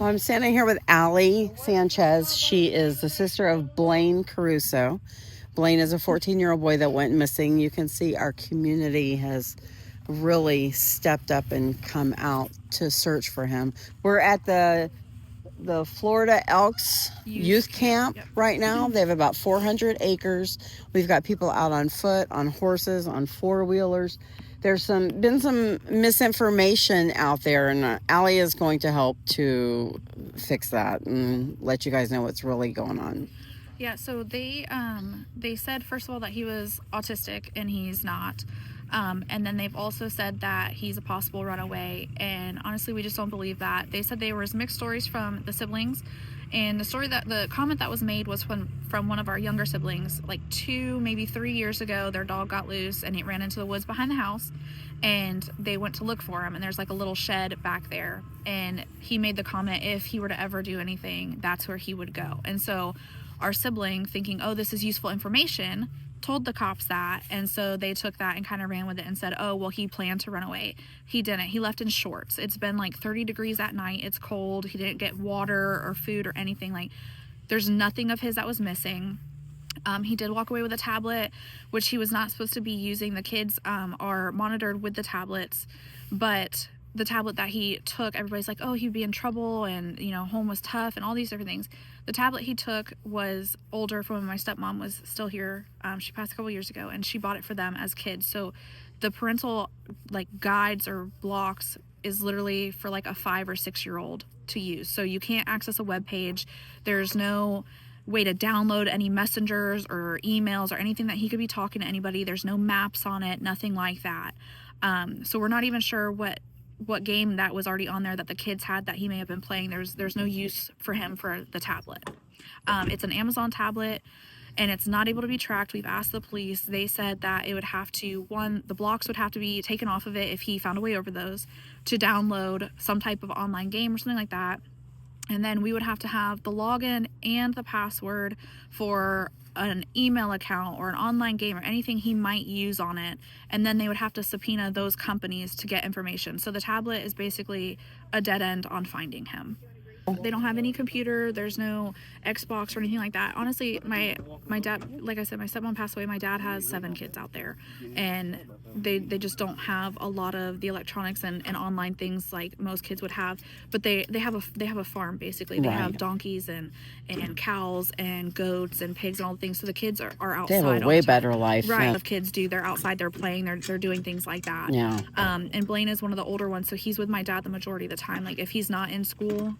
Well, I'm standing here with Allie Sanchez. She is the sister of Blayne Caruso. Blayne is a 14-year-old boy that went missing. You can see our community has really stepped up and come out to search for him. We're at the Florida Elks Youth Camp right now. They have about 400 acres. We've got people out on foot, on horses, on four-wheelers. There's been some misinformation out there, and Allie is going to help to fix that and let you guys know what's really going on. Yeah, so they said first of all that he was autistic and he's not. And then they've also said that he's a possible runaway, and honestly we just don't believe that. They said there was mixed stories from the siblings, and the comment that was made was from one of our younger siblings, like 2 maybe 3 years ago. Their dog got loose and it ran into the woods behind the house, and they went to look for him, and there's like a little shed back there, and he made the comment, if he were to ever do anything, that's where he would go. And so our sibling, thinking, oh, this is useful information, told the cops that, and so they took that and kind of ran with it and said, oh, well, he planned to run away. He didn't. He left in shorts. It's been like 30 degrees at night. It's cold. He didn't get water or food or anything. Like, there's nothing of his that was missing. He did walk away with a tablet, which he was not supposed to be using. The kids are monitored with the tablets, but the tablet that he took, everybody's like, oh, he'd be in trouble, and home was tough and all these different things. The tablet he took was older, from when my stepmom was still here. She passed a couple years ago, and she bought it for them as kids. So the parental guides or blocks is literally for like a 5 or 6 year old to use. So you can't access a web page. There's no way to download any messengers or emails or anything that he could be talking to anybody. There's no maps on it, nothing like that. So we're not even sure what game that was already on there that the kids had that he may have been playing. There's no use for him for the tablet. It's an Amazon tablet, and it's not able to be tracked. We've asked the police. They said that it would have to, the blocks would have to be taken off of it if he found a way over those, to download some type of online game or something like that. And then we would have to have the login and the password for an email account or an online game or anything he might use on it. And then they would have to subpoena those companies to get information. So the tablet is basically a dead end on finding him. They don't have any computer. There's no Xbox or anything like that. Honestly, my dad, like I said, my stepmom passed away. My dad has 7 kids out there, and they just don't have a lot of the electronics and online things like most kids would have. But they have a farm, basically. They have donkeys and cows and goats and pigs and all the things. So the kids are outside. They have a way better life. Right. If kids do, they're outside, they're playing, they're doing things like that. Yeah. And Blayne is one of the older ones, so he's with my dad the majority of the time. Like, if he's not in school,